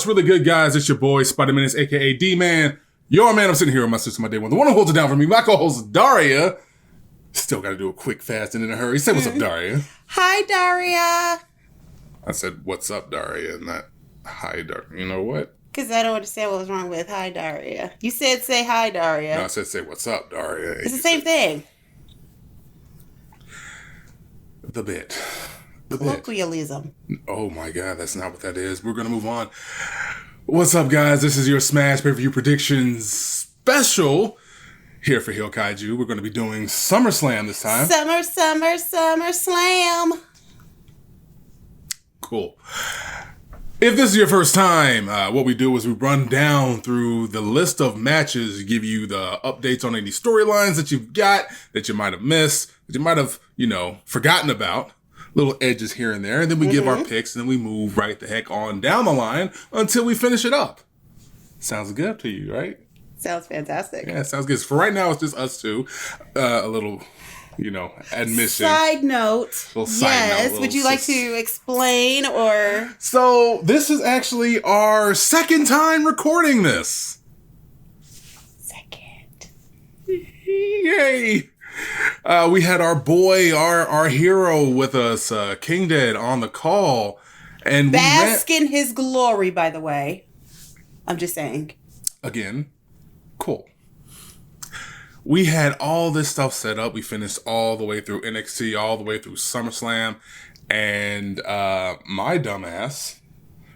What's really good, guys? It's your boy, Spider-Man, a.k.a. D-Man. Your man, I'm sitting here with my sister, my day one. The one who holds it down for me, my co-host, Daria. Still got to do a quick, fast, and in a hurry. Say what's up, Daria. Hi, Daria. I said, what's up, Daria, not hi, Daria. You know what? Because I don't understand what was wrong with hi, Daria. You said say hi, Daria. No, I said say what's up, Daria. It's the same thing. The bit. Colloquialism. Oh my God, that's not what that is. We're going to move on. What's up, guys? This is your Smash pay-per-view predictions special here for HEELKAIJU. We're going to be doing SummerSlam this time. SummerSlam. Cool. If this is your first time, what we do is we run down through the list of matches, give you the updates on any storylines that you've got, that you might have missed, that you might have, forgotten about. Little edges here and there. And then we give our picks and then we move right the heck on down the line until we finish it up. Sounds good to you, right? Sounds fantastic. Yeah, sounds good. For right now, it's just us two. A little... admission. Side note. Would you like to explain or? So this is actually our second time recording this. Second. Yay. We had our boy, our hero with us, King Dead, on the call. And bask in his glory, by the way. I'm just saying. Again, cool. We had all this stuff set up. We finished all the way through NXT, all the way through SummerSlam. And my dumbass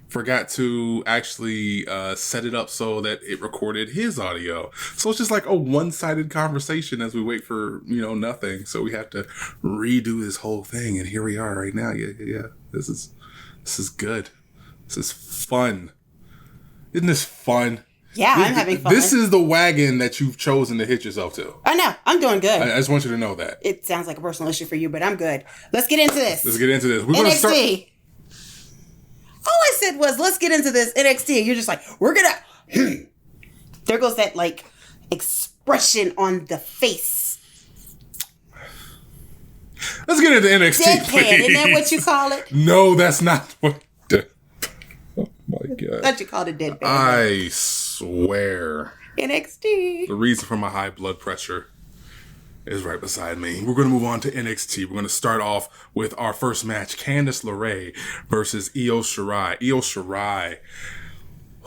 forgot to actually set it up so that it recorded his audio. So it's just like a one-sided conversation as we wait for, nothing. So we have to redo this whole thing. And here we are right now. Yeah. This is good. This is fun. Isn't this fun? Yeah, I'm having fun. This is the wagon that you've chosen to hit yourself to. I know. I'm doing good. I just want you to know that. It sounds like a personal issue for you, but I'm good. Let's get into this. We're going to start. All I said was, let's get into this NXT. You're just like, we're going to... There goes that, expression on the face. Let's get into NXT, Deadpan, please. isn't that what you call it? No, that's not what... Oh, my God. I thought you called it deadpan. I swear. NXT. The reason for my high blood pressure is right beside me. We're going to move on to NXT. We're going to start off with our first match, Candice LeRae versus Io Shirai. Io Shirai.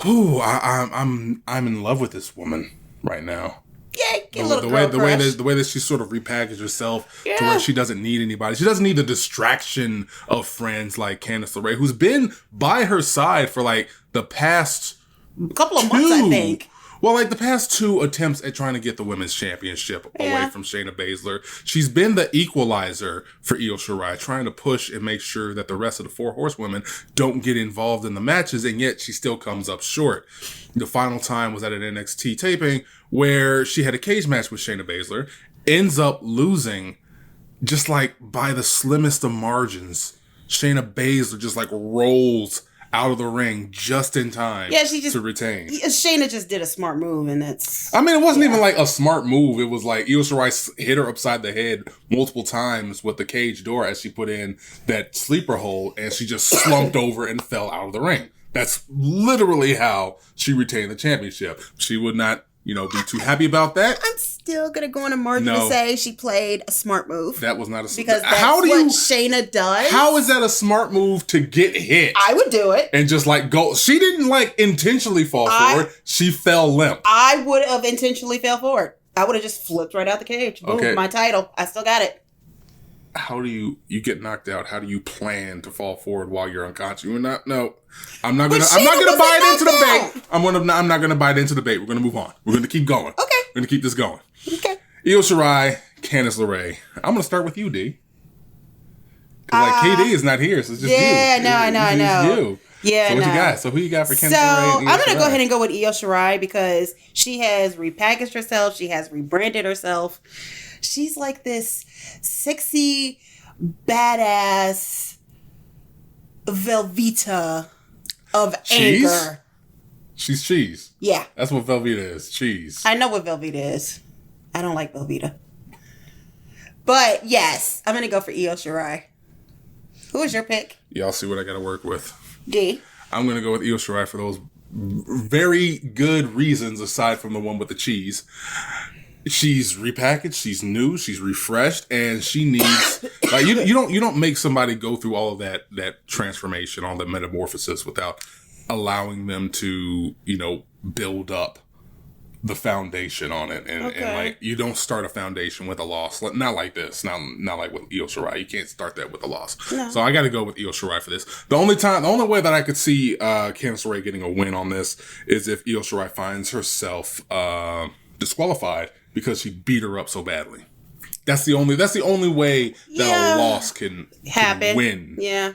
Ooh, I'm in love with this woman right now. Yeah, get a the way that she sort of repackaged herself to where she doesn't need anybody. She doesn't need the distraction of friends like Candice LeRae, who's been by her side for the past couple of months, I think. Well, the past two attempts at trying to get the women's championship away from Shayna Baszler. She's been the equalizer for Io Shirai, trying to push and make sure that the rest of the four horsewomen don't get involved in the matches, and yet she still comes up short. The final time was at an NXT taping where she had a cage match with Shayna Baszler, ends up losing just by the slimmest of margins. Shayna Baszler just rolls out of the ring just in time to retain. Shayna just did a smart move, and that's... I mean, it wasn't even a smart move. It was Io Shirai hit her upside the head multiple times with the cage door as she put in that sleeper hold, and she just slumped over and fell out of the ring. That's literally how she retained the championship. She would not, be too happy about that. I'm still going to go on a margin to say she played a smart move. That was not a smart move. Because that's what Shayna does. How is that a smart move to get hit? I would do it. And just go. She didn't intentionally fall forward. She fell limp. I would have intentionally fell forward. I would have just flipped right out the cage. Boom, okay. My title. I still got it. How do you get knocked out? How do you plan to fall forward while you're unconscious? I'm not gonna buy it into the bait. I'm not gonna buy it into the bait. We're gonna move on. We're gonna keep going. Okay. We're gonna keep this going. Okay. Io Shirai, Candice LeRae. I'm gonna start with you, D. Because KD is not here, so it's just you. Yeah, I know. You. Yeah, so what you got? So who you got for Candice LeRae? So I'm gonna go ahead and go with Io Shirai because she has repackaged herself. She has rebranded herself. She's this sexy, badass Velveeta of anger. She's cheese. Yeah. That's what Velveeta is. Cheese. I know what Velveeta is. I don't like Velveeta. But yes, I'm going to go for Io Shirai. Who is your pick? Y'all see what I got to work with. D. I'm going to go with Io Shirai for those very good reasons aside from the one with the cheese. She's repackaged, she's new, she's refreshed, and she needs like you don't make somebody go through all of that transformation, all that metamorphosis without allowing them to, build up the foundation on it. And like you don't start a foundation with a loss. Not like this. Not like with Io Shirai. You can't start that with a loss. No. So I gotta go with Io Shirai for this. The only way that I could see Candice LeRae getting a win on this is if Io Shirai finds herself disqualified because she beat her up so badly. That's the only way that a loss can win. Yeah.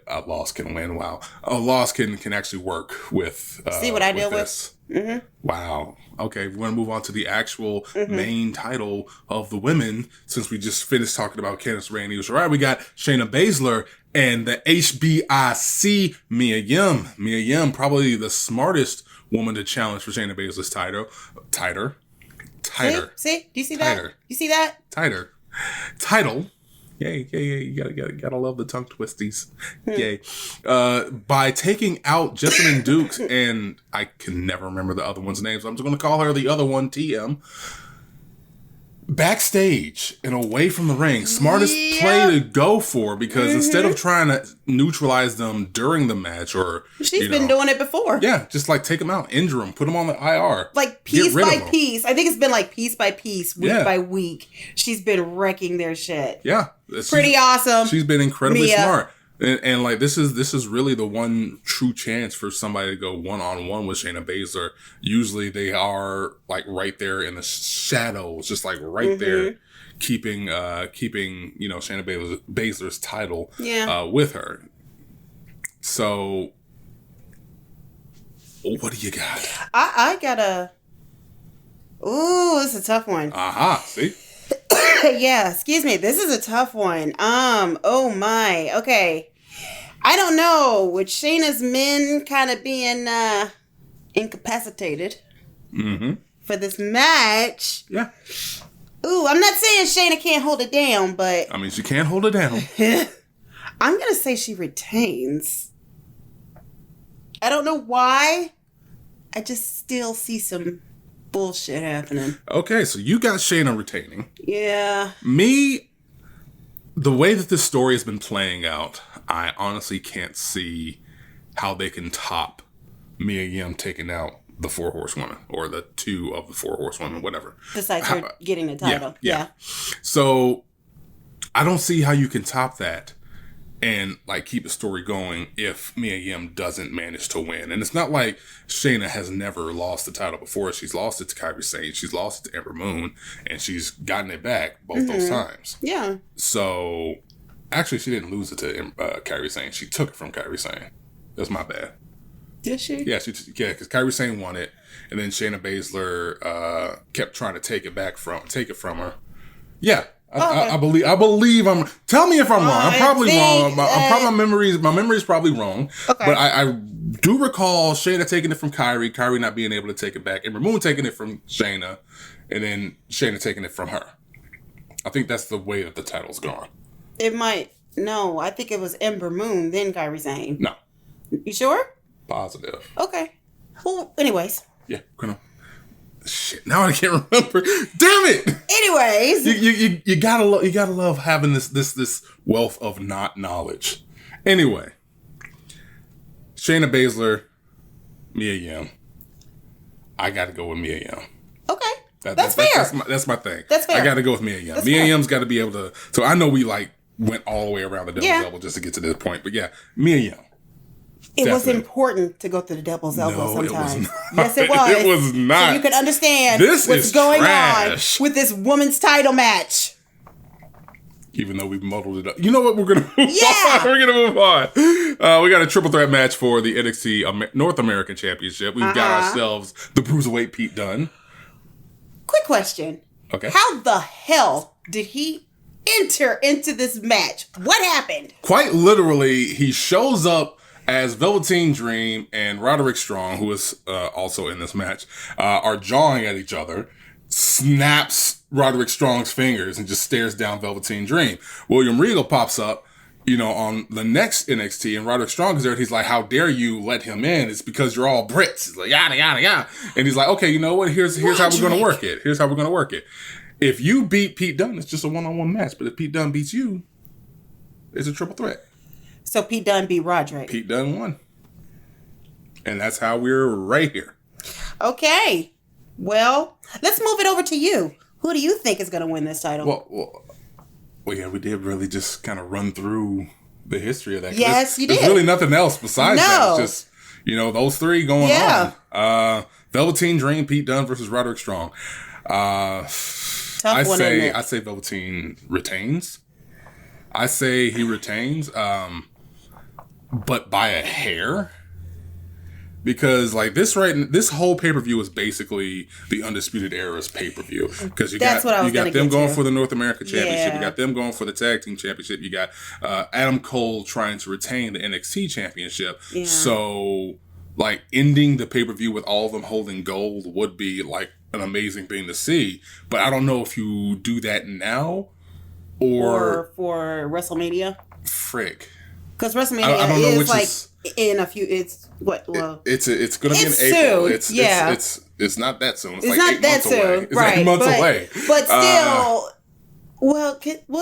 A loss can win. Wow. A loss can actually work with. See what I deal with? Mm-hmm. Wow. Okay, we're going to move on to the actual main title of the women. Since we just finished talking about Candice LeRae and Io Shirai, we got Shayna Baszler and the HBIC Mia Yim. Mia Yim, probably the smartest woman to challenge for Shayna Baszler's title. Tighter. See? Do you see that? Tighter. You see that? Tighter. Title. Yay. You gotta love the tongue twisties. Yay. By taking out Jessamine Dukes, and I can never remember the other one's names. I'm just going to call her the other one, TM. Backstage and away from the ring. Smartest play to go for, because instead of trying to neutralize them during the match or... She's been doing it before. Yeah, just like take them out, injure them, put them on the IR. Like piece by piece. I think it's been like piece by piece, week by week. She's been wrecking their shit. Yeah. Pretty awesome. She's been incredibly smart. And like this is really the one true chance for somebody to go one-on-one with Shayna Baszler. Usually they are like right there in the shadows, just like right there, keeping Shayna Baszler's title with her. So what do you got? I got a... Ooh, this is a tough one. Aha, see? Yeah, excuse me. This is a tough one. Oh my. Okay. I don't know. With Shayna's men kind of being incapacitated for this match. Yeah. Ooh, I'm not saying Shayna can't hold it down, but... I mean, she can't hold it down. I'm going to say she retains. I don't know why. I just still see some bullshit happening. Okay, so you got Shayna retaining. Yeah. Me, the way that this story has been playing out, I honestly can't see how they can top Mia Yim taking out the 4 horsewomen, or the 2 of the 4 horsewomen, whatever. Besides her getting the title. Yeah. So I don't see how you can top that and like keep the story going if Mia Yim doesn't manage to win. And it's not like Shayna has never lost the title before. She's lost it to Kairi Sane, she's lost it to Ember Moon, and she's gotten it back both those times. Yeah. So actually, she didn't lose it to Kairi Sane. She took it from Kairi Sane. That's my bad. Did she? Yeah, because Kairi Sane won it, and then Shayna Baszler kept trying to take it from her. Yeah. I believe I'm. Tell me if I'm wrong. I'm probably wrong. My memory's probably wrong. Okay. But I do recall Shayna taking it from Kairi not being able to take it back, and Moon taking it from Shayna, and then Shayna taking it from her. I think that's the way that the title's gone. It might. No, I think it was Ember Moon, then Kairi Sane. No. You sure? Positive. Okay. Well, anyways. Yeah. Shit, now I can't remember. Damn it! Anyways, you gotta love having this wealth of not knowledge. Anyway, Shayna Baszler, Mia Yim. I gotta go with Mia Yim. Okay, that's fair. That's my thing. That's fair. I gotta go with Mia Yim. Mia Yim's got to be able to. So I know we like went all the way around the devil's elbow just to get to this point, but yeah, Mia Yim. It was important to go through the devil's elbow sometimes. Yes, it was. It was not. So you could understand what's going on with this women's title match. Even though we've muddled it up. You know what? We're going to move on. We're going to move on. We got a triple threat match for the NXT North American Championship. We've got ourselves the Bruiserweight Pete Dunne. Quick question. Okay. How the hell did he enter into this match? What happened? Quite literally, he shows up as Velveteen Dream and Roderick Strong, who is also in this match, are jawing at each other, snaps Roderick Strong's fingers and just stares down Velveteen Dream. William Regal pops up, on the next NXT, and Roderick Strong is there, and he's like, how dare you let him in? It's because you're all Brits. He's like, yada, yada, yada. And he's like, okay, you know what? Here's how we're going to work it. Here's how we're going to work it. If you beat Pete Dunne, it's just a one-on-one match. But if Pete Dunne beats you, it's a triple threat. So Pete Dunne beat Roderick. Pete Dunne won. And that's how we're right here. Okay. Well, let's move it over to you. Who do you think is going to win this title? Well, yeah, we did really just kind of run through the history of that. Yes, you did. There's really nothing else besides that. It's just, those three going on. Velveteen Dream, Pete Dunne versus Roderick Strong. Tough one, isn't it? I say Velveteen retains. I say he retains, but by a hair. Because this whole pay-per-view is basically the Undisputed Era's pay-per-view. Because you got them going for the North American Championship. Yeah. You got them going for the Tag Team Championship. You got Adam Cole trying to retain the NXT Championship. Yeah. So, ending the pay-per-view with all of them holding gold would be, an amazing thing to see. But I don't know if you do that now or for WrestleMania. Frick. Because WrestleMania I don't know is, in a few... It's what? Well, it's going to be in April. Soon. It's not that soon. It's not 8 that months soon. Away. It's 8 months away. But still,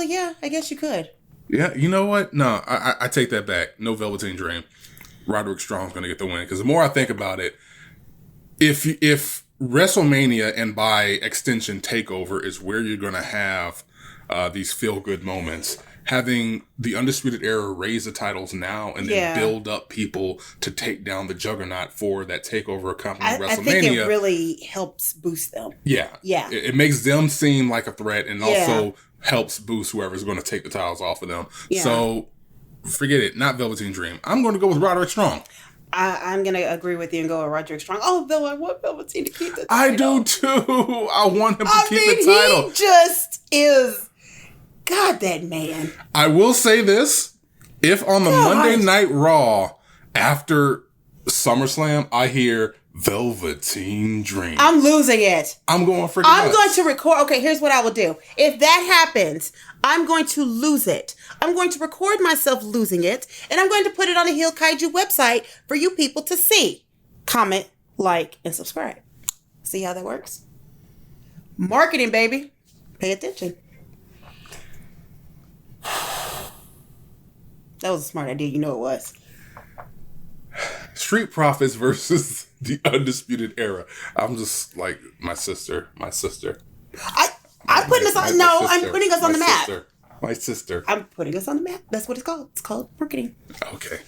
yeah, I guess you could. Yeah, you know what? No, I take that back. No Velveteen Dream. Roderick Strong's going to get the win. Because the more I think about it, if WrestleMania and by extension TakeOver is where you're going to have these feel-good moments, having the Undisputed Era raise the titles now and then build up people to take down the juggernaut for that TakeOver accompanying WrestleMania. I think it really helps boost them. Yeah. Yeah. It makes them seem like a threat and also helps boost whoever's going to take the titles off of them. Yeah. So, forget it. Not Velveteen Dream. I'm going to go with Roderick Strong. I'm going to agree with you and go with Roderick Strong. Oh, though I want Velveteen to keep the title. I do too. I want him to keep the title. He just is... God, that man. I will say this. If on the Monday Night Raw after SummerSlam, I hear Velveteen Dream, I'm losing it. I'm going for I'm going to record. Okay, here's what I will do. If that happens, I'm going to lose it. I'm going to record myself losing it, and I'm going to put it on the HEELKAIJU website for you people to see. Comment, like, and subscribe. See how that works? Marketing, baby. Pay attention. That was a smart idea. You know it was. Street Profits versus the Undisputed Era. I'm just like my sister. I'm putting us on. No, I'm putting us on the map. My sister. I'm putting us on the map. That's what it's called. It's called marketing. Okay.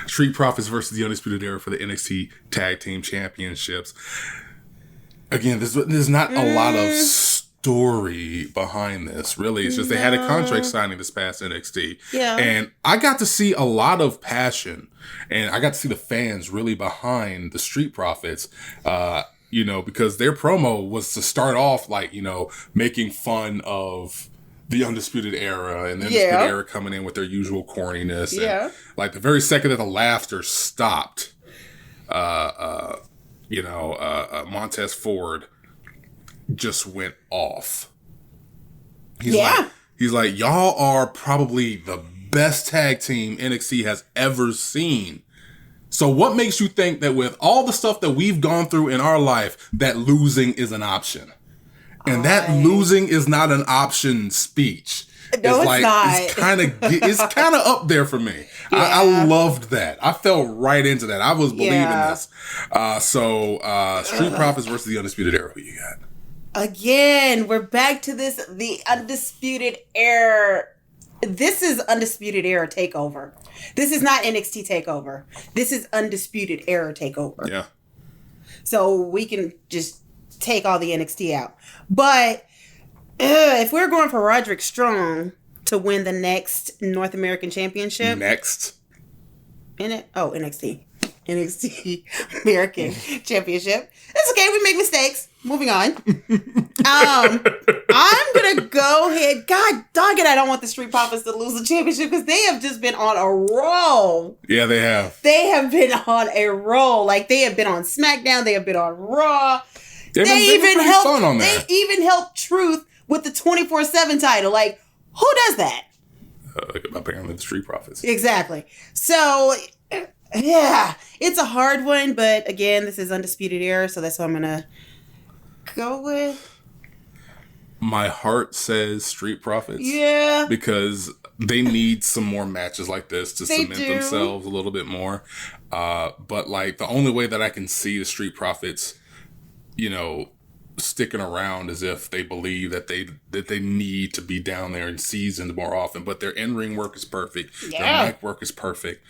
Street Profits versus the Undisputed Era for the NXT Tag Team Championships. Again, there's not a lot of story behind this, really. It's just they had a contract signing this past NXT. Yeah. And I got to see a lot of passion, and I got to see the fans really behind the Street Profits, because their promo was to start off making fun of the Undisputed Era and the Undisputed Era coming in with their usual corniness. Yeah. And, the very second that the laughter stopped, Montez Ford just went off. He's like, y'all are probably the best tag team NXT has ever seen. So what makes you think that with all the stuff that we've gone through in our life, that losing is an option? And that losing is not an option speech. No, it's not. It's kind of up there for me. Yeah. I loved that. I fell right into that. I was believing this. Street Profits versus the Undisputed Era. Who you got? Again, we're back to this, the Undisputed Era. This is Undisputed Era TakeOver. This is not NXT TakeOver. This is Undisputed Era TakeOver. Yeah. So we can just take all the NXT out. But if we're going for Roderick Strong to win the next North American Championship. NXT American Championship. It's okay. We make mistakes. Moving on. I'm going to go ahead. God dog it. I don't want the Street Profits to lose the championship because they have just been on a roll. Yeah, they have. They have been on a roll. They have been on SmackDown. They have been on Raw. They even helped Truth with the 24/7 title. Who does that? apparently the Street Profits. Exactly. So, yeah, it's a hard one, but again, this is Undisputed Era, so that's what I'm going to go with. My heart says Street Profits. Yeah. Because they need some more matches like this to cement themselves a little bit more. But like the only way that I can see the Street Profits, sticking around is if they believe that they need to be down there and seasoned more often. But their in-ring work is perfect. Yeah. Their mic work is perfect.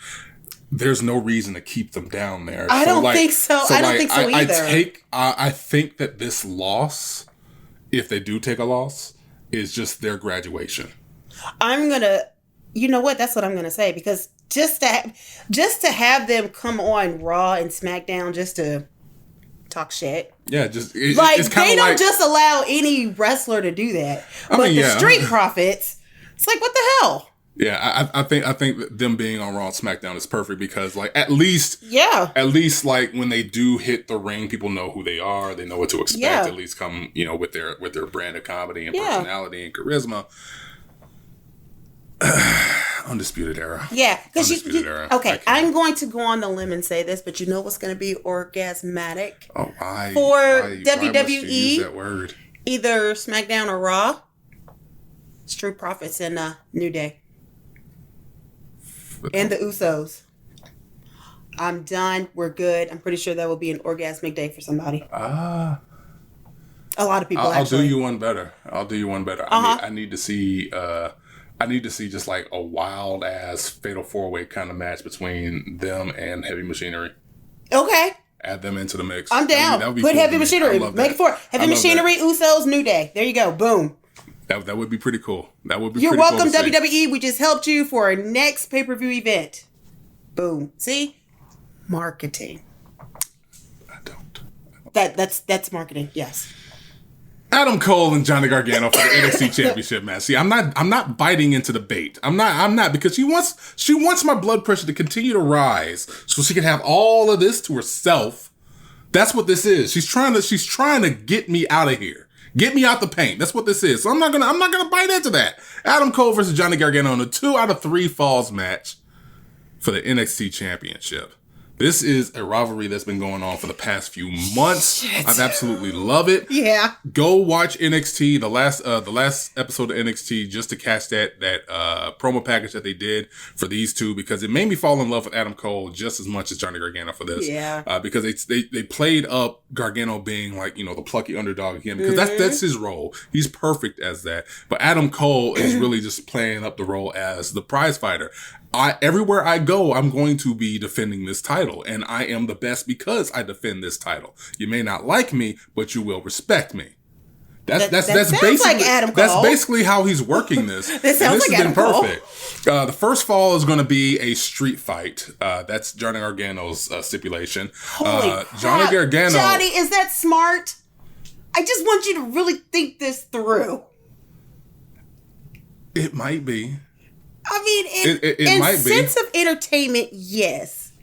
There's no reason to keep them down there. I don't think so. I don't think so either. I think that this loss, if they do take a loss, is just their graduation. I'm gonna, you know what? That's what I'm gonna say, because just to have them come on Raw and SmackDown just to talk shit. Yeah, just they don't just allow any wrestler to do that. But the Street Profits, it's like, what the hell? Yeah, I think that them being on Raw and SmackDown is perfect because, like, at least like when they do hit the ring, people know who they are. They know what to expect. Yeah. At least come, with their brand of comedy and personality and charisma. Undisputed Era. Yeah, because okay, I'm going to go on the limb and say this, but you know what's going to be orgasmatic? Oh, why? For WWE, why must you use that word? Either SmackDown or Raw. Street Profits and New Day. And the Usos. I'm done. We're good. I'm pretty sure that will be an orgasmic day for somebody. A lot of people. I'll do you one better. I need to see. I need to see just like a wild ass fatal 4-way kind of match between them and Heavy Machinery. Okay. Add them into the mix. I'm down. Put cool Heavy Machinery. Make it for Heavy Machinery. Usos. New Day. There you go. Boom. That would be pretty cool. You're welcome, cool WWE. We just helped you for our next pay-per-view event. Boom. See? Marketing. I don't. That's marketing. Yes. Adam Cole and Johnny Gargano for the NXT Championship match. See, I'm not biting into the bait. I'm not because she wants my blood pressure to continue to rise so she can have all of this to herself. That's what this is. She's trying to get me out of here. Get me out the paint. That's what this is. So I'm not gonna bite into that. Adam Cole versus Johnny Gargano in a 2 out of 3 falls match for the NXT Championship. This is a rivalry that's been going on for the past few months. Shit. I absolutely love it. Yeah. Go watch NXT, the last episode of NXT, just to catch that promo package that they did for these two, because it made me fall in love with Adam Cole just as much as Johnny Gargano for this. Yeah. Because they played up Gargano being like, the plucky underdog again, because that's his role. He's perfect as that. But Adam Cole is really just playing up the role as the prize fighter. Everywhere I go, I'm going to be defending this title, and I am the best because I defend this title. You may not like me, but you will respect me. That's basically like Adam Cole. That's basically how he's working this. This sounds like Adam Cole. Perfect. The first fall is going to be a street fight. That's Johnny Gargano's stipulation. Holy crap. Johnny, is that smart? I just want you to really think this through. It might be. I mean, it might be. In sense of entertainment, yes.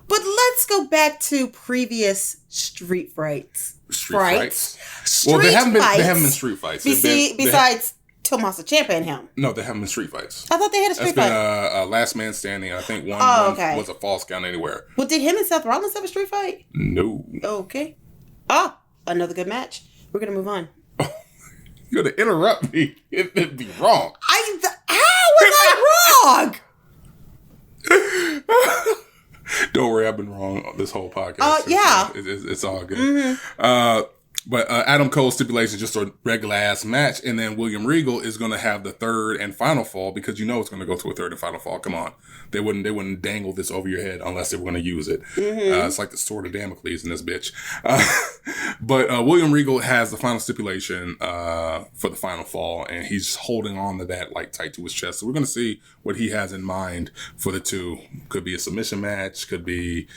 But let's go back to previous street fights. Street fights? Well, they haven't been street fights. Besides Tommaso Ciampa and him. No, they haven't been street fights. I thought they had a street fight. That's been a last man standing. I think one was a false count anywhere. Well, did him and Seth Rollins have a street fight? No. Okay. Another good match. We're going to move on. You're going to interrupt me. It'd be wrong. How was I wrong? Don't worry, I've been wrong this whole podcast. Yeah. It's all good. Mm-hmm. But Adam Cole's stipulation is just a regular ass match, and then William Regal is going to have the third and final fall, because it's going to go to a third and final fall. Come on, they wouldn't dangle this over your head unless they were going to use it. Mm-hmm. It's like the sword of Damocles in this bitch. But William Regal has the final stipulation for the final fall, and he's holding on to that like tight to his chest. So we're going to see what he has in mind for the two. Could be a submission match. Could be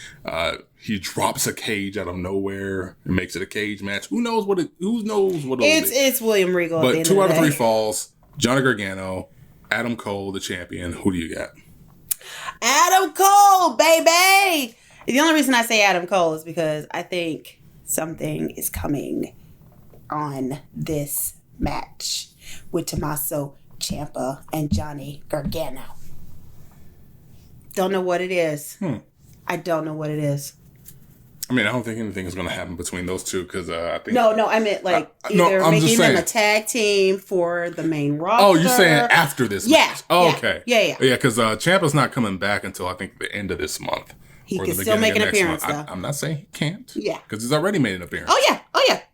he drops a cage out of nowhere and makes it a cage match. Who knows what it'll be? It's William Regal. But 2 out of 3 falls. Johnny Gargano, Adam Cole, the champion. Who do you got? Adam Cole, baby. The only reason I say Adam Cole is because I think something is coming on this match with Tommaso Ciampa and Johnny Gargano. Don't know what it is. I don't know what it is. I mean, I don't think anything is going to happen between those two because I think... No, I meant either making them a tag team for the main roster. Oh, you're saying after this match? Oh, okay. Yeah, because Ciampa's not coming back until I think the end of this month. He can still make an appearance, though. I'm not saying he can't. Yeah. Because he's already made an appearance. Oh, yeah.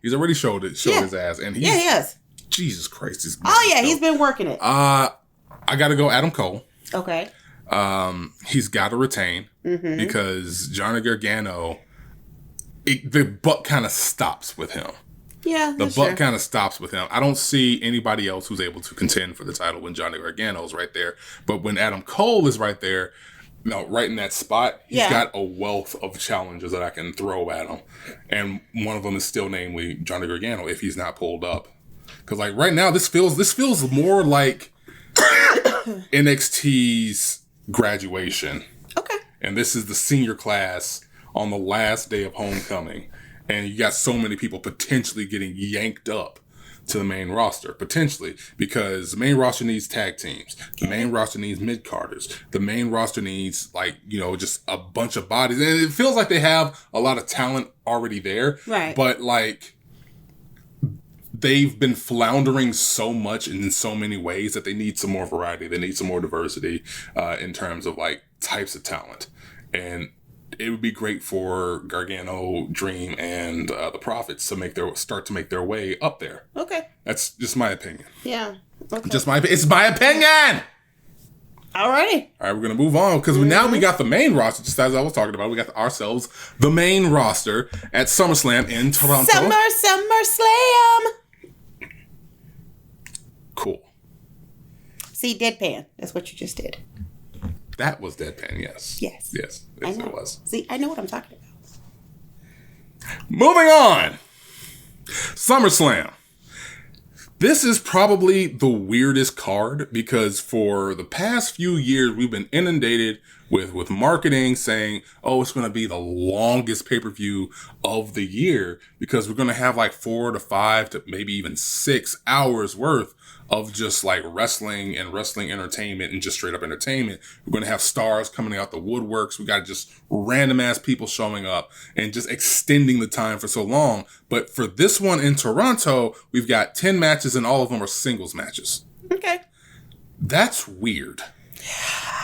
He's already showed his ass. And he has. Jesus Christ. He's been working it. I got to go Adam Cole. Okay. He's got to retain because Johnny Gargano, the buck kind of stops with him. Yeah, the buck kind of stops with him. I don't see anybody else who's able to contend for the title when Johnny Gargano's right there. But when Adam Cole is right there, right in that spot, he's got a wealth of challenges that I can throw at him. And one of them is still namely Johnny Gargano if he's not pulled up. Because like right now, this feels more like NXT's graduation. Okay. And this is the senior class on the last day of homecoming. And you got so many people potentially getting yanked up to the main roster, potentially, because the main roster needs tag teams. The main roster needs mid-carders. The main roster needs, just a bunch of bodies. And it feels like they have a lot of talent already there. Right. But, they've been floundering so much in so many ways that they need some more variety. They need some more diversity in terms of, types of talent. And it would be great for Gargano, Dream, and the Profits to start to make their way up there. Okay. That's just my opinion. Yeah. Okay. It's my opinion! Alrighty. All right, we're going to move on because now we got the main roster, just as I was talking about. We got ourselves the main roster at SummerSlam in Toronto. SummerSlam! Cool. See, deadpan. That's what you just did. That was deadpan, yes. Yes. Yes, I know. It was. See, I know what I'm talking about. Moving on. SummerSlam. This is probably the weirdest card because for the past few years, we've been inundated with marketing saying, oh, it's going to be the longest pay-per-view of the year because we're going to have 4 to 5 to maybe even 6 hours worth of just wrestling and wrestling entertainment and just straight up entertainment. We're going to have stars coming out the woodworks. We got just random ass people showing up and just extending the time for so long. But for this one in Toronto, we've got 10 matches and all of them are singles matches. Okay. That's weird.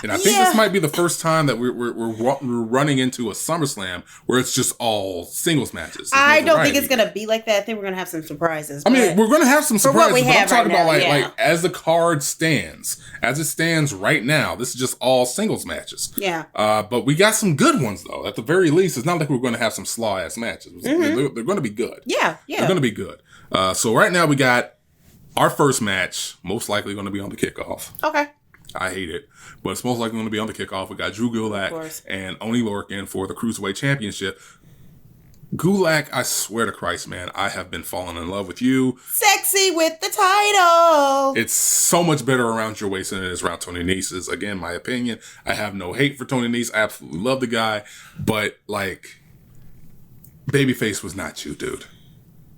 And I think this might be the first time that we're running into a SummerSlam where it's just all singles matches. I don't think it's going to be like that. I think we're going to have some surprises. I mean, we're going to have some surprises, but I'm talking about like as the card stands, as it stands right now, this is just all singles matches. Yeah. But we got some good ones though. At the very least, it's not like we're going to have some slaw ass matches. They're going to be good. Yeah. They're going to be good. So right now we got our first match, most likely going to be on the kickoff. Okay. I hate it, but it's most likely going to be on the kickoff. We got Drew Gulak and Oney Lorcan for the Cruiserweight Championship. Gulak, I swear to Christ, man, I have been falling in love with you. Sexy with the title. It's so much better around your waist than it is around Tony Nese's. Again, my opinion. I have no hate for Tony Nese. I absolutely love the guy, but babyface was not you, dude.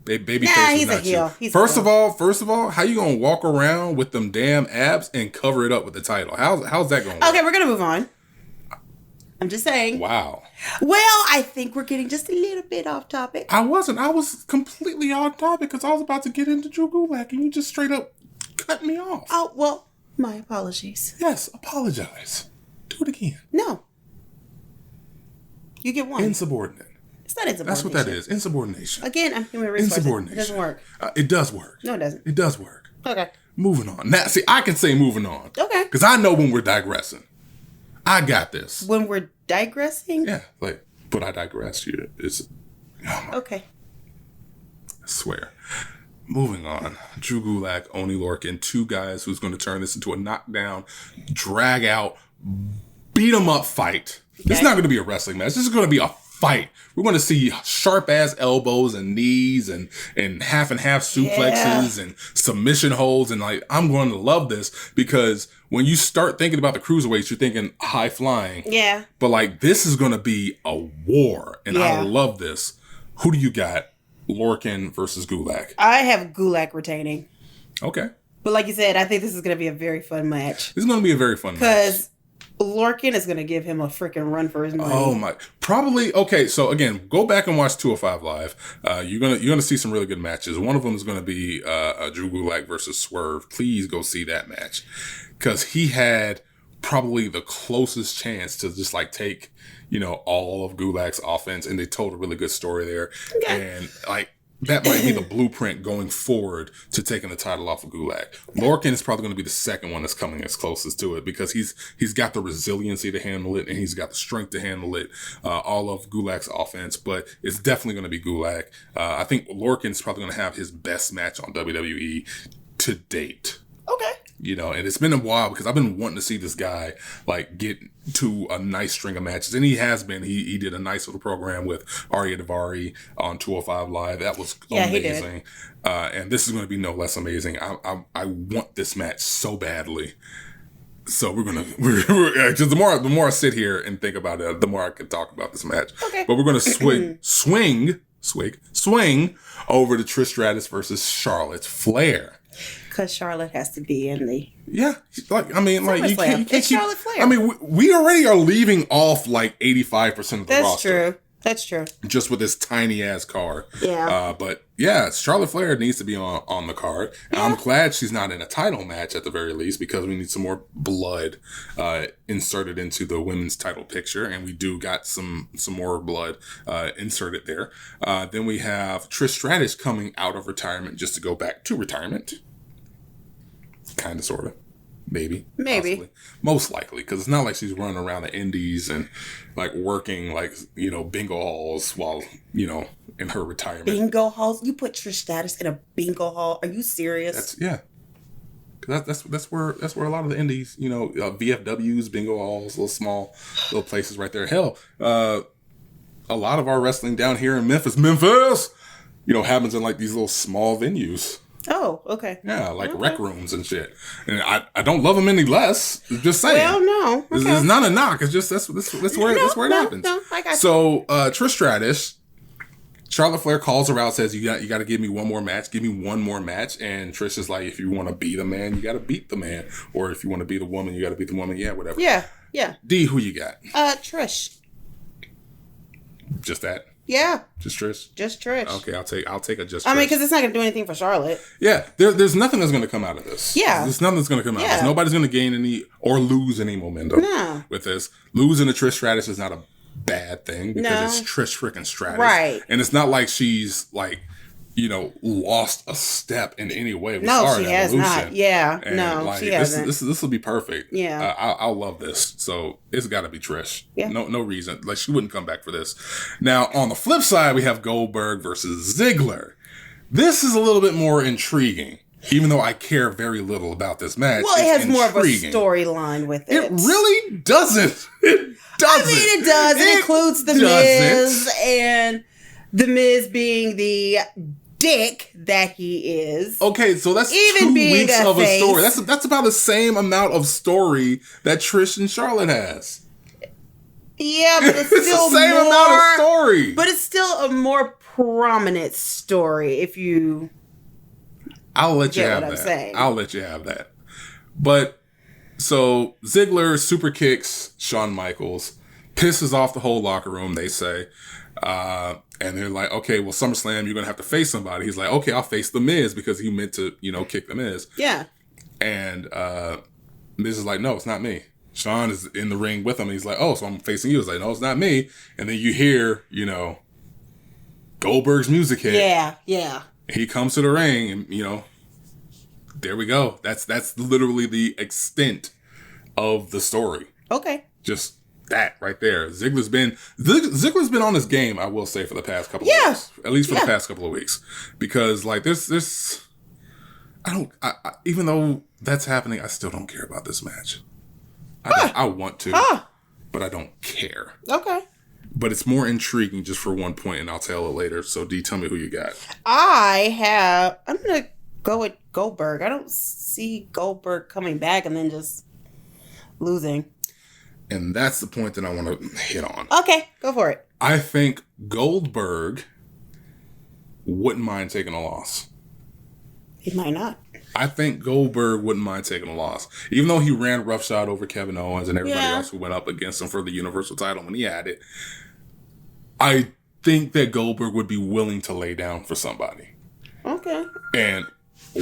Babyface he's not a heel. You. First of all, how you gonna walk around with them damn abs and cover it up with the title? How's that going? Okay, we're gonna move on. I'm just saying. Wow. Well, I think we're getting just a little bit off topic. I wasn't. I was completely off topic because I was about to get into Drew Gulak and you just straight up cut me off. Oh, well, my apologies. Yes, apologize. Do it again. No. You get one. Insubordinate. It's not insubordination. That's what that is. Insubordination. Again, I'm human resources. Insubordination. It doesn't work. It does work. No, it doesn't. It does work. Okay. Moving on. Now, see, I can say moving on. Okay. Because I know when we're digressing. I got this. When we're digressing? Yeah. But I digress. Okay. I swear. Moving on. Drew Gulak, Oney Lorcan, two guys who's going to turn this into a knockdown, drag out, beat 'em up fight. Okay. This is not going to be a wrestling match. This is going to be a fight. We're going to see sharp ass elbows and knees and half suplexes and submission holds. And I'm going to love this because when you start thinking about the cruiserweights, you're thinking high flying. Yeah. But this is going to be a war. And I love this. Who do you got? Lorcan versus Gulak. I have Gulak retaining. Okay. But like you said, I think this is going to be a very fun match. It's going to be a very fun match. Because Lorcan is going to give him a freaking run for his money. Oh my! Probably okay. So again, go back and watch 205 Live. You're gonna see some really good matches. One of them is gonna be Drew Gulak versus Swerve. Please go see that match because he had probably the closest chance to just like take all of Gulak's offense, and they told a really good story there. Okay. And like. That might be the blueprint going forward to taking the title off of Gulak. Lorcan is probably going to be the second one that's coming as closest to it because he's got the resiliency to handle it and he's got the strength to handle it, all of Gulak's offense, but it's definitely going to be Gulak. I think Lorcan's probably going to have his best match on WWE to date. Okay. And it's been a while because I've been wanting to see this guy like get to a nice string of matches, and he has been. He did a nice little program with Arya Daivari on 205 Live. That was amazing. And this is going to be no less amazing. I want this match so badly. So we're just the more I sit here and think about it, the more I can talk about this match. Okay. But we're gonna swing over to Trish Stratus versus Charlotte Flair. Because Charlotte has to be in the... Yeah. You can't it's Charlotte Flair. I mean, we already are leaving off like 85% of the roster. That's true. Just with this tiny ass card. Yeah. But yeah, Charlotte Flair needs to be on the card. Yeah. I'm glad she's not in a title match at the very least because we need some more blood inserted into the women's title picture, and we do got some more blood inserted there. Then we have Trish Stratus coming out of retirement just to go back to retirement. Kind of, sort of. Maybe. Possibly. Most likely, because it's not like she's running around the indies and like working like, bingo halls while, in her retirement. Bingo halls? You put Trish Stratus in a bingo hall? Are you serious? That's where a lot of the indies, VFWs, bingo halls, little places right there. Hell, a lot of our wrestling down here in Memphis, happens in like these little small venues. Oh, okay. Yeah, like rec rooms and shit. And I don't love them any less. Just saying. Well, no. Okay. It's not a knock. It's just that's where it happens. No, I got you. So Trish Stratus, Charlotte Flair calls her out, says you got to give me one more match. Give me one more match. And Trish is like, if you want to be the man, you got to beat the man. Or if you want to be the woman, you got to beat the woman. Yeah, whatever. Yeah. D, who you got? Trish. Just that. Yeah. Just Trish? Just Trish. Okay, I'll take a just Trish. I mean, Trish. because it's not going to do anything for Charlotte. Yeah, there's nothing that's going to come out of this. Yeah. There's nothing that's going to come out of this. Nobody's going to gain any or lose any momentum with this. Losing to Trish Stratus is not a bad thing because it's Trish freaking Stratus. Right. And it's not like she's like, lost a step in any way. No, she has not. Yeah. And no, she hasn't. This will be perfect. Yeah. I'll love this. So it's got to be Trish. Yeah. No reason. Like, she wouldn't come back for this. Now, on the flip side, we have Goldberg versus Ziggler. This is a little bit more intriguing, even though I care very little about this match. Well, it has more of a storyline with it. It really doesn't. It doesn't. I mean, it does. It includes The Miz, and The Miz being the dick that he is. Okay, so that's even 2 being weeks a of face. a story. That's about the same amount of story that Trish and Charlotte has. Yeah, but it's still the same amount of story. But it's still a more prominent story if you I'll let you have that. I'll let you have that. But so Ziggler super kicks Shawn Michaels, pisses off the whole locker room, they say. And they're like, okay, well, SummerSlam, you're going to have to face somebody. He's like, okay, I'll face The Miz because he meant to, kick The Miz. Yeah. And Miz is like, no, it's not me. Shawn is in the ring with him. And he's like, oh, so I'm facing you. He's like, no, it's not me. And then you hear, Goldberg's music hit. Yeah. He comes to the ring and, there we go. That's literally the extent of the story. Okay. Just that right there. Ziggler's been on his game, I will say, for the past couple of weeks. At least for the past couple of weeks. Because like this I even though that's happening, I still don't care about this match. I want to, but I don't care. Okay. But it's more intriguing just for one point, and I'll tell it later. So D, tell me who you got. I'm gonna go with Goldberg. I don't see Goldberg coming back and then just losing. And that's the point that I want to hit on. Okay, go for it. I think Goldberg wouldn't mind taking a loss. He might not. I think Goldberg wouldn't mind taking a loss. Even though he ran roughshod over Kevin Owens and everybody else who went up against him for the Universal title when he had it, I think that Goldberg would be willing to lay down for somebody. Okay. And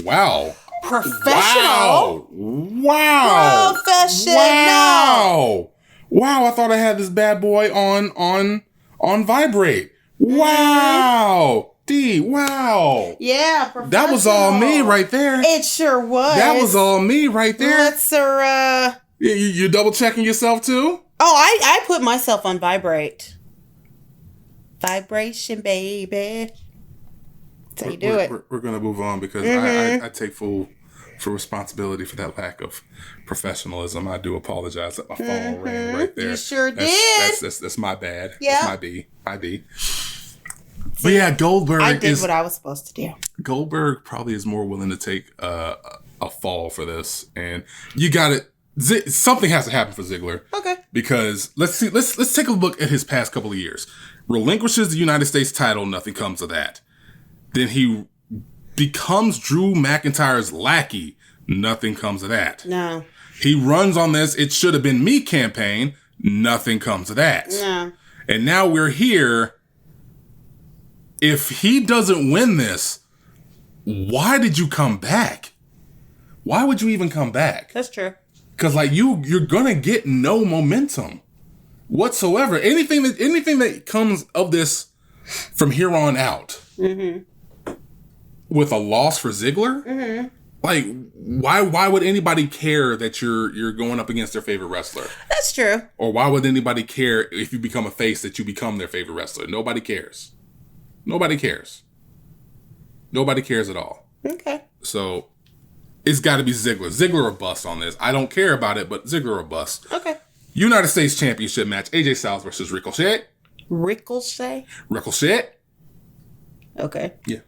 wow. Professional. Wow. Professional. Wow, I thought I had this bad boy on vibrate. Wow. D, wow. Yeah, professional. That was all me right there. It sure was. That was all me right there. Let's You double checking yourself too? Oh, I put myself on vibrate. Vibration, baby. That's how you do it. We're going to move on because I take full responsibility for that lack of professionalism. I do apologize that my phone rang right there. You sure did. That's my bad. Yeah. That's my B. But yeah, Goldberg I did what I was supposed to do. Goldberg probably is more willing to take a fall for this. And you got it. Something has to happen for Ziggler. Okay. Because let's take a look at his past couple of years. Relinquishes the United States title, nothing comes of that. Then he becomes Drew McIntyre's lackey, nothing comes of that. No. He runs on this "it should have been me" campaign, nothing comes of that. No. And now we're here. If he doesn't win this, why did you come back? Why would you even come back? That's true. Because like you're gonna get no momentum whatsoever. Anything that comes of this from here on out, with a loss for Ziggler, like why would anybody care that you're going up against their favorite wrestler? That's true. Or why would anybody care if you become a face that you become their favorite wrestler? Nobody cares. Nobody cares. Nobody cares at all. Okay. So it's got to be Ziggler. Ziggler or bust on this. I don't care about it, but Ziggler or bust. Okay. United States Championship match. AJ Styles versus Ricochet. Ricochet? Ricochet. Okay. Yeah.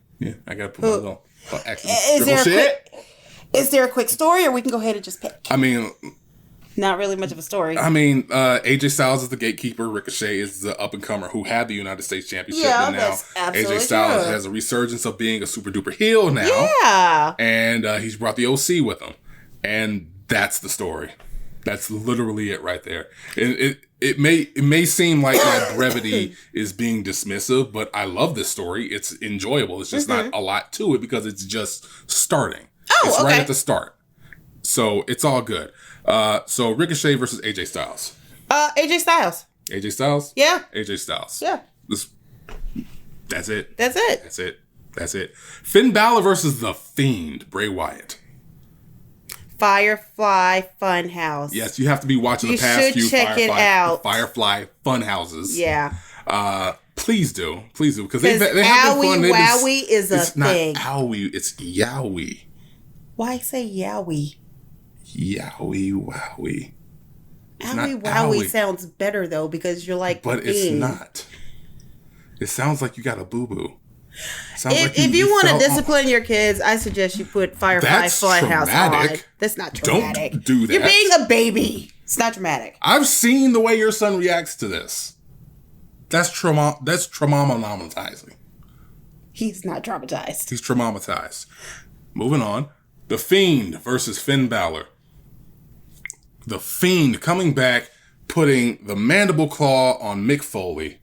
I got to put my little accent. Is there a quick story, or we can go ahead and just pick? I mean, not really much of a story. AJ Styles is the gatekeeper. Ricochet is the up-and-comer who had the United States Championship. Yeah, and now that's absolutely AJ Styles true. has a resurgence of being a super duper heel now. Yeah. And he's brought the OC with him. And that's the story. That's literally it right there. It may seem like my brevity is being dismissive, but I love this story. It's enjoyable. It's just not a lot to it because it's just starting. It's right at the start. So it's all good. So Ricochet versus AJ Styles. AJ Styles. AJ Styles? Yeah. AJ Styles. Yeah. That's it. That's it. Finn Balor versus The Fiend, Bray Wyatt. Firefly Funhouse. Yes, you have to be watching the past few Firefly Funhouses. Yeah. Please do, because they have been fun. Wowie is a thing. It's not Owie, it's Yowie. Why say Yowie? Yowie Wowie. Wowie sounds better though because you're like. But it's not. It sounds like you got a boo boo. If you want to discipline your kids, I suggest you put Firefly Funhouse on. That's not dramatic. Don't do that. You're being a baby. It's not dramatic. I've seen the way your son reacts to this. That's traumatizing. He's not traumatized. He's traumatized. Moving on. The Fiend versus Finn Balor. The Fiend coming back, putting the mandible claw on Mick Foley.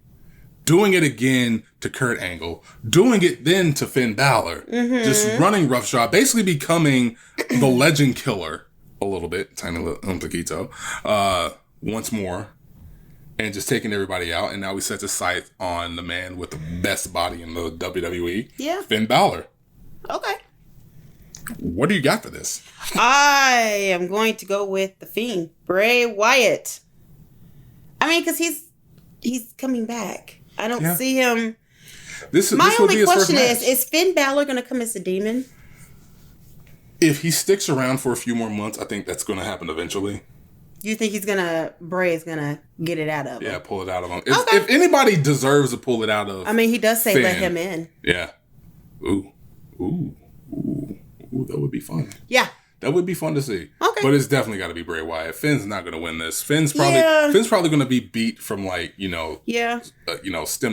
Doing it again to Kurt Angle, doing it then to Finn Balor, just running roughshod, basically becoming the legend killer a little bit, tiny little un poquito, once more, and just taking everybody out. And now we set the sight on the man with the best body in the WWE, Finn Balor. Okay. What do you got for this? I am going to go with The Fiend, Bray Wyatt. I mean, because he's coming back. I don't see him. My only question is Finn Balor going to come as a demon? If he sticks around for a few more months, I think that's going to happen eventually. You think Bray is going to get it out of him? Yeah, pull it out of him. If anybody deserves to pull it out of he does say Finn, let him in. Yeah. Ooh, that would be fun. Yeah. That would be fun to see. Okay. But it's definitely got to be Bray Wyatt. Finn's not going to win this. Finn's probably going to be beat from stem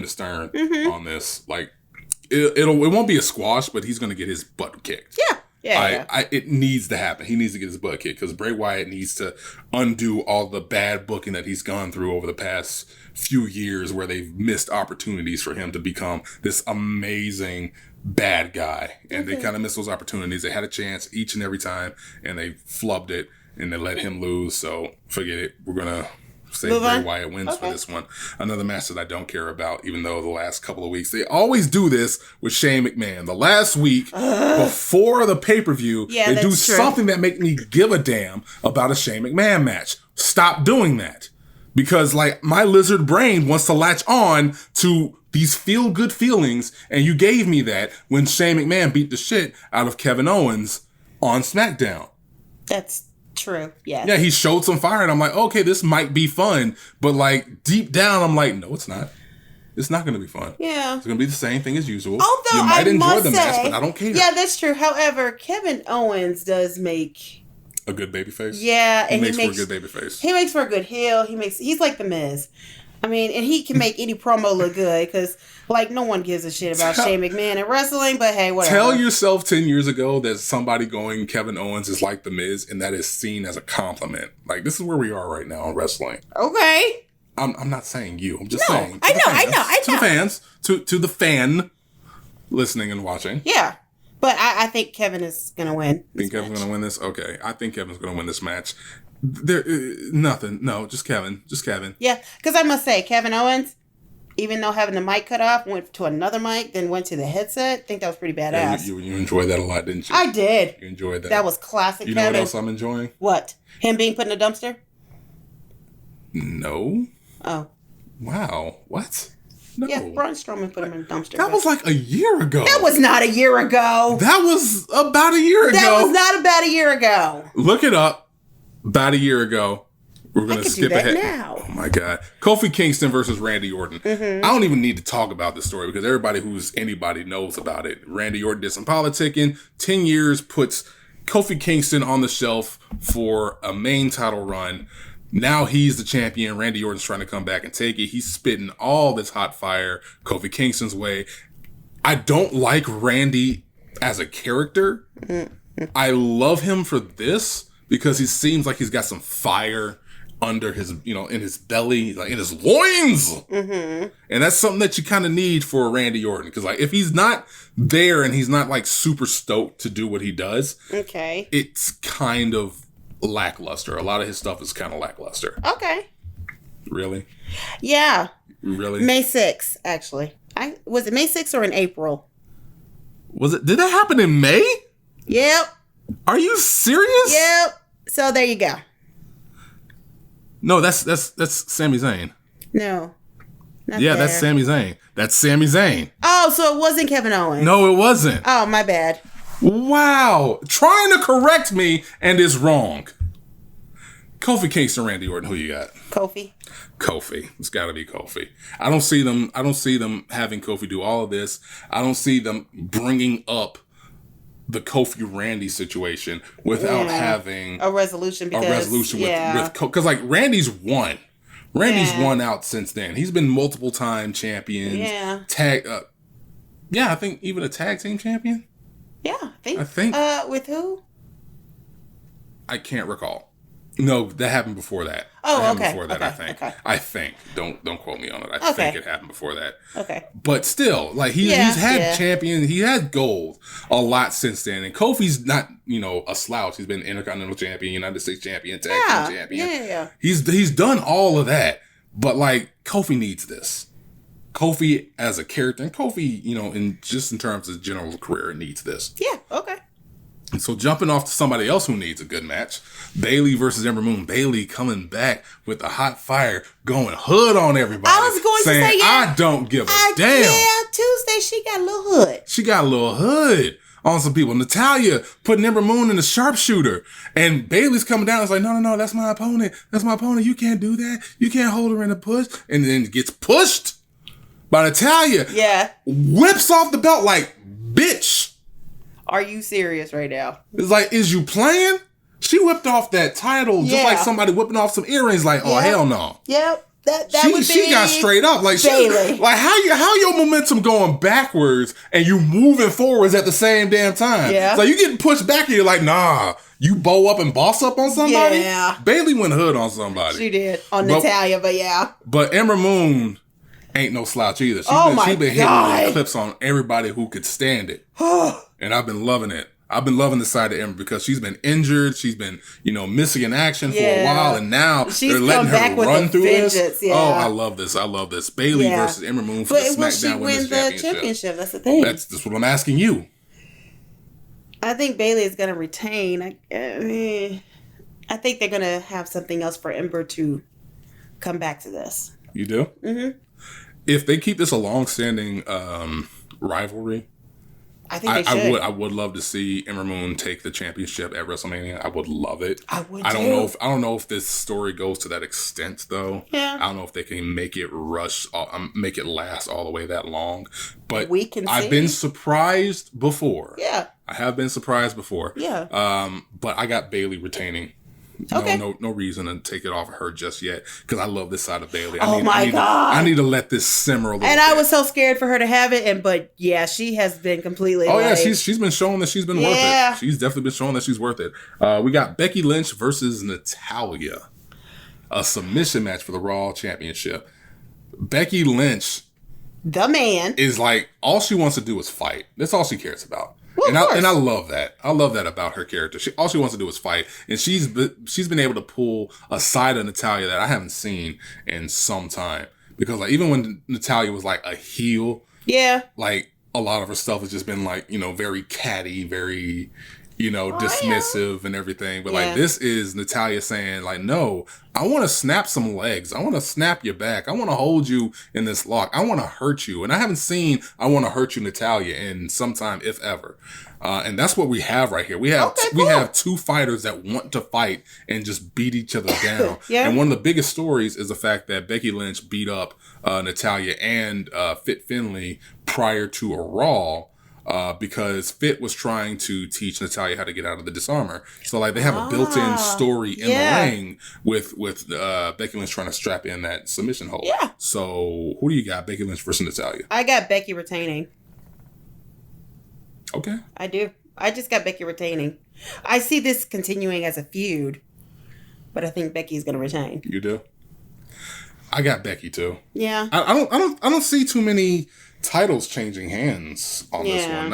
to stern on this. Like it won't be a squash, but he's going to get his butt kicked. Yeah. Yeah. It needs to happen. He needs to get his butt kicked because Bray Wyatt needs to undo all the bad booking that he's gone through over the past few years where they've missed opportunities for him to become this amazing bad guy. And they kind of missed those opportunities. They had a chance each and every time and they flubbed it and they let him lose. So forget it. We're going to say Bray Wyatt wins for this one. Another match that I don't care about, even though the last couple of weeks, they always do this with Shane McMahon. The last week before the pay-per-view, they do something that make me give a damn about a Shane McMahon match. Stop doing that. Because like my lizard brain wants to latch on to these feel-good feelings, and you gave me that when Shane McMahon beat the shit out of Kevin Owens on SmackDown. That's true. Yeah. Yeah, he showed some fire, and I'm like, okay, this might be fun. But like deep down, I'm like, no, it's not. It's not going to be fun. Yeah. It's going to be the same thing as usual. Although you might enjoy the match, but I don't care. Yeah, that's true. However, Kevin Owens does make a good babyface. Yeah, and he makes for a good babyface. He makes for a good heel. He's like the Miz. I mean, and he can make any promo look good because, like, no one gives a shit about Shane McMahon in wrestling, but hey, whatever. Tell yourself 10 years ago that somebody going Kevin Owens is like The Miz, and that is seen as a compliment. Like, this is where we are right now in wrestling. Okay. I'm not saying you. I'm just saying. I know. To the fans. To the fan listening and watching. Yeah. But I think Kevin is going to win. Think Kevin's going to win this? Okay. I think Kevin's going to win this match. There, nothing. No, just Kevin. Just Kevin. Yeah, because I must say, Kevin Owens, even though having the mic cut off, went to another mic, then went to the headset. I think that was pretty badass. Yeah, you enjoyed that a lot, didn't you? I did. You enjoyed that. That was classic You know Kevin. what else I'm enjoying? What? Him being put in a dumpster? No. Oh. Wow. What? No. Yeah, Braun Strowman put him in a dumpster. That was like a year ago. That was not a year ago. That was about a year ago. That was not about a year ago. Look it up. About a year ago. We're going to skip ahead. Now. Oh my God. Kofi Kingston versus Randy Orton. I don't even need to talk about this story because everybody who's anybody knows about it. Randy Orton did some politicking. 10 years puts Kofi Kingston on the shelf for a main title run. Now he's the champion. Randy Orton's trying to come back and take it. He's spitting all this hot fire Kofi Kingston's way. I don't like Randy as a character. I love him for this because he seems like he's got some fire under his, in his belly, like in his loins. And that's something that you kind of need for Randy Orton. Because like if he's not there and he's not like super stoked to do what he does, okay, it's kind of lackluster. A lot of his stuff is kind of lackluster. Okay. Really? Yeah. Really? May 6th, actually. Was it May 6th or in April? Was it? Did that happen in May? Yep. Are you serious? Yep. So there you go. No, that's Sami Zayn. No. Yeah, that's Sami Zayn. That's Sami Zayn. Oh, so it wasn't Kevin Owens. No, it wasn't. Oh, my bad. Wow. Trying to correct me and is wrong. Kofi Kingston, Randy Orton, who you got? Kofi. It's got to be Kofi. I don't see them having Kofi do all of this. I don't see them bringing up the Kofi Randy situation without having a resolution. Because like Randy's won. Randy's won out since then. He's been multiple time champions. Yeah. I think even a tag team champion. Yeah, I think. With who? I can't recall. No, that happened before that. Oh, okay. Before that, okay. I think. Okay. I think. Don't quote me on it. I think it happened before that. Okay. But still, like he's had champion. He had gold a lot since then. And Kofi's not, a slouch. He's been Intercontinental Champion, United States Champion, Tag Team Champion. Yeah. He's done all of that. But like Kofi needs this. Kofi as a character, and Kofi, in terms of general career, needs this. Yeah. Okay. And so jumping off to somebody else who needs a good match, Bayley versus Ember Moon. Bayley coming back with the hot fire, going hood on everybody. I was going to say, I don't give a damn. Yeah, Tuesday she got a little hood. She got a little hood on some people. Natalia putting Ember Moon in the sharpshooter. And Bayley's coming down. It's like, no, that's my opponent. That's my opponent. You can't do that. You can't hold her in a push. And then gets pushed by Natalia. Yeah. Whips off the belt like, bitch. Are you serious right now? It's like, is you playing? She whipped off that title just like somebody whipping off some earrings like, oh, hell no. Yep. That would be she got straight up. Like, Bayley. Like, how your momentum going backwards and you moving forwards at the same damn time? Yeah. So you getting pushed back and you're like, nah, you bow up and boss up on somebody? Yeah. Bayley went hood on somebody. She did. On Natalya, but yeah. But Ember Moon ain't no slouch either. She been hitting clips on everybody who could stand it. And I've been loving it. I've been loving the side of Ember because she's been injured. She's been, missing in action for a while. And now they're letting her run through this. Yeah. Oh, I love this. Bayley versus Ember Moon for the SmackDown Women's Championship. That's the thing. That's what I'm asking you. I think Bayley is going to retain. I think they're going to have something else for Ember to come back to this. You do? Mm-hmm. If they keep this a long-standing rivalry, I think they should. I would love to see Ember Moon take the championship at WrestleMania. I would love it. I would. I don't know if this story goes to that extent though. Yeah. I don't know if they can make it make it last all the way that long. But we can. I've been surprised before. Yeah. I have been surprised before. Yeah. But I got Bayley retaining. No reason to take it off of her just yet because I love this side of Bayley. I need to let this simmer a little bit. I was so scared for her to have it, but she has been completely. She's been showing that she's been worth it. She's definitely been showing that she's worth it. We got Becky Lynch versus Natalya, a submission match for the Raw Championship. Becky Lynch, the man, is like all she wants to do is fight. That's all she cares about. Well, and I love that. I love that about her character. All she wants to do is fight, and she's been able to pull a side of Natalya that I haven't seen in some time. Because like even when Natalya was like a heel, like a lot of her stuff has just been like very catty, very dismissive and everything. But like this is Natalya saying like, no, I want to snap some legs. I want to snap your back. I want to hold you in this lock. I want to hurt you. And I haven't seen I want to hurt you Natalya in some time, if ever. And that's what we have right here. We have two fighters that want to fight and just beat each other down. And one of the biggest stories is the fact that Becky Lynch beat up Natalya and Fit Finlay prior to a Raw. Because Fit was trying to teach Natalya how to get out of the disarmor. So like they have a built-in story in the ring with Becky Lynch trying to strap in that submission hold. Yeah. So who do you got, Becky Lynch versus Natalya? I got Becky retaining. Okay. I do. I just got Becky retaining. I see this continuing as a feud, but I think Becky's going to retain. You do? I got Becky too. Yeah. I don't see too many titles changing hands on this one.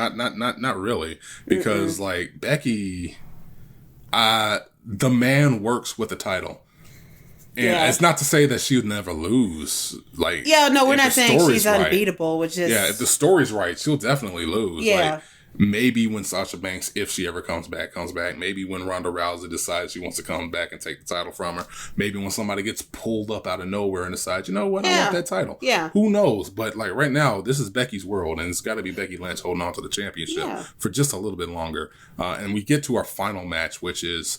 Not really. Because like Becky, the man works with the title. And it's not to say that she would never lose. Like we're not saying she's unbeatable, which is if the story's right, she'll definitely lose. Yeah. Like, maybe when Sasha Banks, if she ever comes back. Maybe when Ronda Rousey decides she wants to come back and take the title from her. Maybe when somebody gets pulled up out of nowhere and decides, you know what, I want that title. Yeah. Who knows? But like right now, this is Becky's world, and it's got to be Becky Lynch holding on to the championship for just a little bit longer. And we get to our final match, which is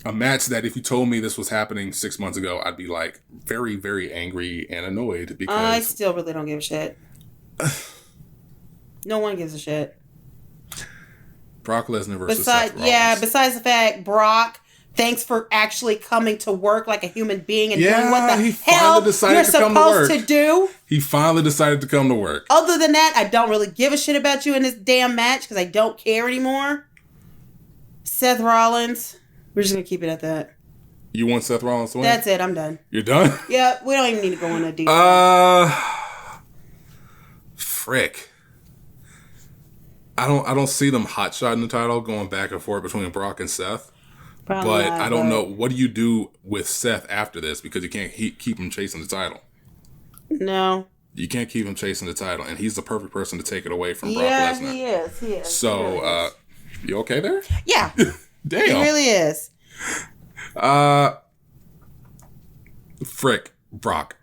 a match that if you told me this was happening 6 months ago, I'd be like very, very angry and annoyed because I still really don't give a shit. No one gives a shit. Brock Lesnar versus Seth Rollins. Besides the fact, Brock, thanks for actually coming to work like a human being and doing what the hell you're supposed to do. He finally decided to come to work. Other than that, I don't really give a shit about you in this damn match because I don't care anymore. Seth Rollins, we're just going to keep it at that. You want Seth Rollins to win? That's it. I'm done. You're done? Yeah, we don't even need to go into detail. Frick. I don't see them hot-shotting the title going back and forth between Brock and Seth. Probably but not, I don't know. What do you do with Seth after this? Because you can't keep him chasing the title. No. You can't keep him chasing the title. And he's the perfect person to take it away from Brock Lesnar. He is. So, you okay there? Yeah. Damn. He really is. Frick. Brock.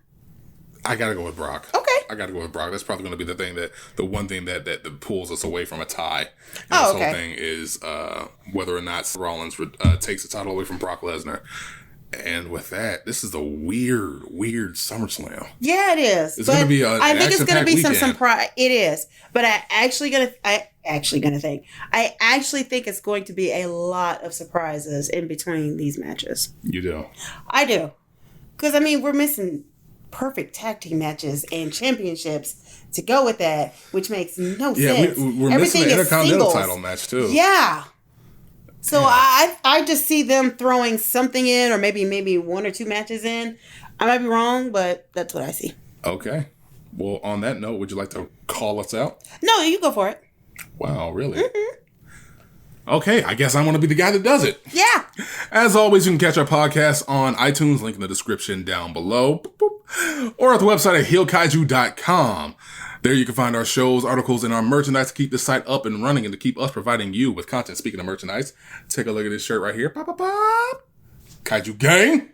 I gotta go with Brock. Okay. I gotta go with Brock. That's probably gonna be the one thing that pulls us away from a tie. And this whole thing is whether or not Rollins takes the title away from Brock Lesnar. And with that, this is a weird SummerSlam. Yeah, it is. It's gonna be I think it's gonna be some surprise. It is, but I actually think it's going to be a lot of surprises in between these matches. You do. I do, because we're missing perfect tag team matches and championships to go with that, which makes no sense. We're missing the Intercontinental title match too. Yeah. So I just see them throwing something in, or maybe one or two matches in. I might be wrong, but that's what I see. Okay. Well, on that note, would you like to call us out? No, you go for it. Wow, really? Mm-hmm. Okay, I guess I'm going to be the guy that does it. Yeah. As always, you can catch our podcast on iTunes, link in the description down below, or at the website at HEELKAIJU.com. There you can find our shows, articles, and our merchandise to keep the site up and running and to keep us providing you with content. Speaking of merchandise, take a look at this shirt right here. Pop, pop, pop. Kaiju Gang.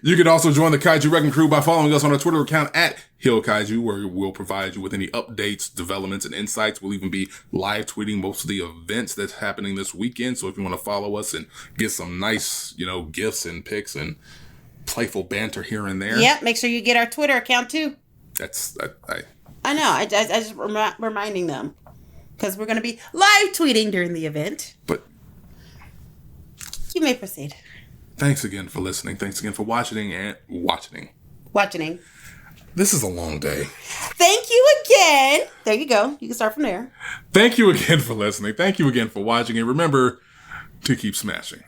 You can also join the Kaiju Wrecking Crew by following us on our Twitter account at HEELKAIJU, where we'll provide you with any updates, developments, and insights. We'll even be live tweeting most of the events that's happening this weekend. So if you want to follow us and get some nice, gifts and pics and playful banter here and there. Yep. Make sure you get our Twitter account too. I know. I just reminding them because we're going to be live tweeting during the event. But you may proceed. Thanks again for listening. Thanks again for watching. This is a long day. Thank you again. There you go. You can start from there. Thank you again for listening. Thank you again for watching. And remember to keep smashing.